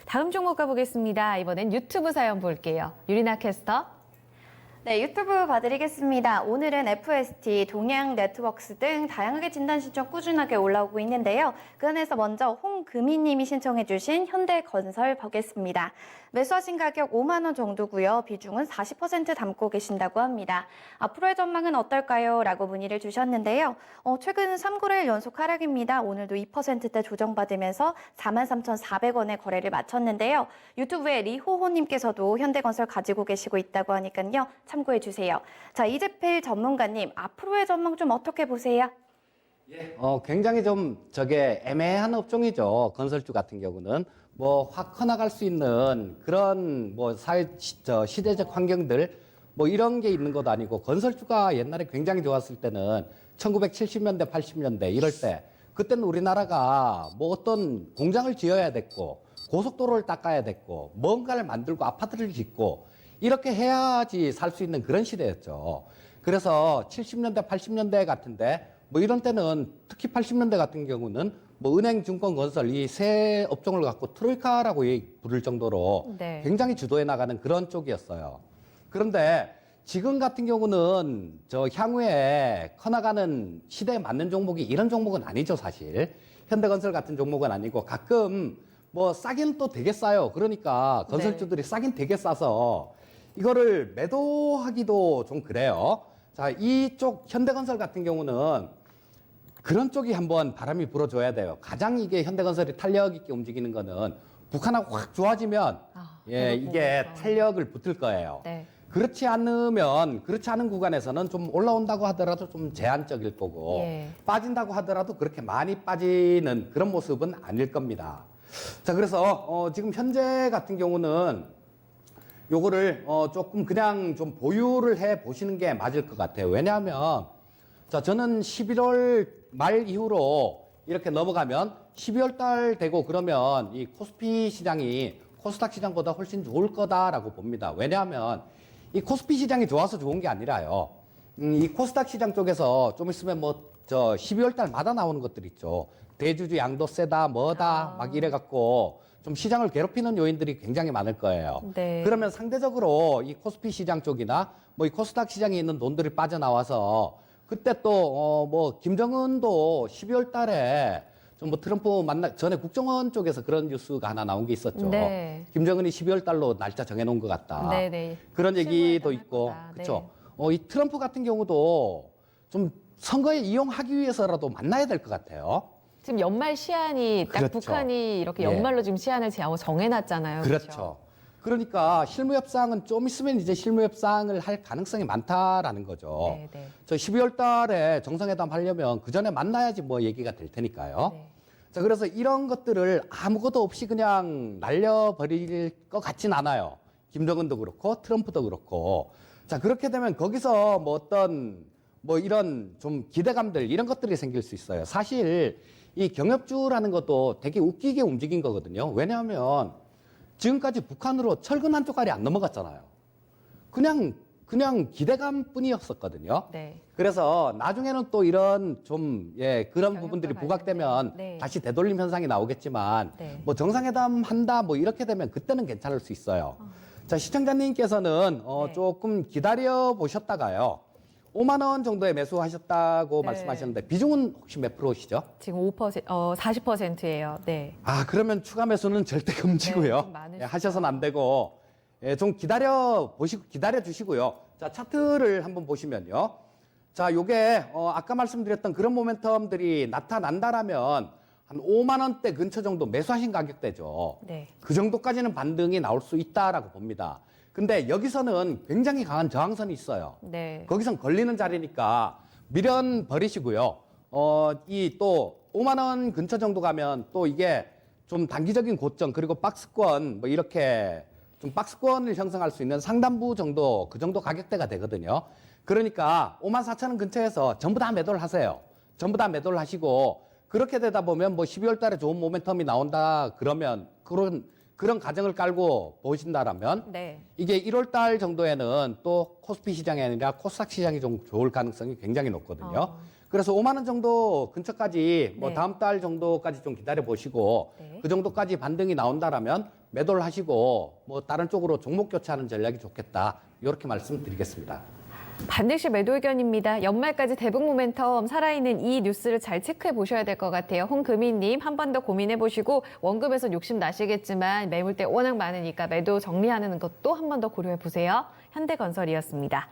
다음 종목 가보겠습니다. 이번엔 유튜브 사연 볼게요. 유리나 캐스터. 네, 유튜브 봐드리겠습니다. 오늘은 FST, 동양 네트워크스 등 다양하게 진단 신청 꾸준하게 올라오고 있는데요. 그 안에서 먼저 홍금희님이 신청해주신 현대건설 보겠습니다. 매수하신 가격 5만 원 정도고요. 비중은 40% 담고 계신다고 합니다. 앞으로의 전망은 어떨까요? 라고 문의를 주셨는데요. 최근 3거래일 연속 하락입니다. 오늘도 2%대 조정받으면서 43,400원에 거래를 마쳤는데요. 유튜브에 리호호님께서도 현대건설 가지고 계시고 있다고 하니까요. 참고해 주세요. 자, 이재필 전문가님, 앞으로의 전망 좀 어떻게 보세요? 굉장히 좀 애매한 업종이죠. 건설주 같은 경우는 확 커나갈 수 있는 그런 시대적 환경들 이런 게 있는 것도 아니고, 건설주가 옛날에 굉장히 좋았을 때는 1970년대, 80년대 이럴 때, 그때는 우리나라가 어떤 공장을 지어야 됐고, 고속도로를 닦아야 됐고, 뭔가를 만들고 아파트를 짓고 이렇게 해야지 살 수 있는 그런 시대였죠. 그래서 70년대, 80년대 같은데 이런 때는, 특히 80년대 같은 경우는 은행, 증권, 건설 이 세 업종을 갖고 트로이카라고 부를 정도로 네. 굉장히 주도해 나가는 그런 쪽이었어요. 그런데 지금 같은 경우는 향후에 커나가는 시대에 맞는 종목이 이런 종목은 아니죠, 사실. 현대건설 같은 종목은 아니고, 가끔 싸긴 또 되게 싸요. 그러니까 건설주들이 싸긴 되게 싸서 이거를 매도하기도 좀 그래요. 자, 이쪽 현대건설 같은 경우는 그런 쪽이 한번 바람이 불어줘야 돼요. 가장 이게 현대건설이 탄력 있게 움직이는 거는 북한하고 확 좋아지면 이게 탄력을 붙을 거예요. 네. 그렇지 않은 구간에서는 좀 올라온다고 하더라도 좀 제한적일 거고, 빠진다고 하더라도 그렇게 많이 빠지는 그런 모습은 아닐 겁니다. 자, 그래서 지금 현재 같은 경우는 요거를 조금 그냥 좀 보유를 해 보시는 게 맞을 것 같아요. 왜냐하면 저는 11월 말 이후로 이렇게 넘어가면 12월 달 되고 그러면 이 코스피 시장이 코스닥 시장보다 훨씬 좋을 거다라고 봅니다. 왜냐하면 이 코스피 시장이 좋아서 좋은 게 아니라요. 이 코스닥 시장 쪽에서 좀 있으면 12월 달마다 나오는 것들 있죠. 대주주 양도 세다, 막 이래갖고 좀 시장을 괴롭히는 요인들이 굉장히 많을 거예요. 네. 그러면 상대적으로 이 코스피 시장 쪽이나 이 코스닥 시장에 있는 돈들이 빠져나와서, 그때 또 김정은도 12월 달에 좀 트럼프 전에 국정원 쪽에서 그런 뉴스가 하나 나온 게 있었죠. 네. 김정은이 12월 달로 날짜 정해놓은 것 같다. 네네. 그런 얘기도 있고, 거다. 그렇죠. 이 트럼프 같은 경우도 좀 선거에 이용하기 위해서라도 만나야 될 것 같아요. 지금 연말 시한이 딱 그렇죠. 북한이 이렇게 연말로 지금 시한을 정해놨잖아요. 그렇죠. 그러니까 실무협상은 좀 있으면 이제 실무협상을 할 가능성이 많다라는 거죠. 네. 저 12월 달에 정상회담 하려면 그 전에 만나야지 얘기가 될 테니까요. 네. 자, 그래서 이런 것들을 아무것도 없이 그냥 날려버릴 것 같진 않아요. 김정은도 그렇고 트럼프도 그렇고. 자, 그렇게 되면 거기서 이런 좀 기대감들, 이런 것들이 생길 수 있어요. 사실 이 경협주라는 것도 되게 웃기게 움직인 거거든요. 왜냐하면 지금까지 북한으로 철근 한 쪽알이 안 넘어갔잖아요. 그냥 기대감뿐이었었거든요. 네. 그래서 나중에는 또 이런 그런 부분들이 부각되면 네. 다시 되돌림 현상이 나오겠지만, 네. 정상회담 한다 이렇게 되면 그때는 괜찮을 수 있어요. 자, 시청자님께서는 네. 조금 기다려 보셨다가요. 5만 원 정도에 매수하셨다고 말씀하셨는데, 비중은 혹시 몇 프로시죠? 지금 40%예요. 네. 그러면 추가 매수는 절대 금지고요. 좀 많으시죠. 하셔서는 안 되고, 좀 기다려 주시고요. 자, 차트를 한번 보시면요. 자, 요게, 아까 말씀드렸던 그런 모멘텀들이 나타난다라면, 한 5만 원대 근처 정도 매수하신 가격대죠. 네. 그 정도까지는 반등이 나올 수 있다라고 봅니다. 근데 여기서는 굉장히 강한 저항선이 있어요. 네. 거기선 걸리는 자리니까 미련 버리시고요. 또 5만 원 근처 정도 가면 또 이게 좀 단기적인 고점, 그리고 박스권 이렇게 좀 박스권을 형성할 수 있는 상단부 정도, 그 정도 가격대가 되거든요. 그러니까 5만 4천 원 근처에서 전부 다 매도를 하세요. 전부 다 매도를 하시고, 그렇게 되다 보면 12월 달에 좋은 모멘텀이 나온다 그러면, 그런 가정을 깔고 보신다라면, 네. 이게 1월 달 정도에는 또 코스피 시장이 아니라 코스닥 시장이 좀 좋을 가능성이 굉장히 높거든요. 그래서 5만 원 정도 근처까지 네. 다음 달 정도까지 좀 기다려 보시고, 네. 그 정도까지 반등이 나온다라면 매도를 하시고 뭐 다른 쪽으로 종목 교체하는 전략이 좋겠다. 이렇게 말씀드리겠습니다. 반드시 매도 의견입니다. 연말까지 대북 모멘텀 살아있는 이 뉴스를 잘 체크해 보셔야 될 것 같아요. 홍금희님 한 번 더 고민해 보시고 원금에서 욕심 나시겠지만 매물대 워낙 많으니까 매도 정리하는 것도 한 번 더 고려해 보세요. 현대건설이었습니다.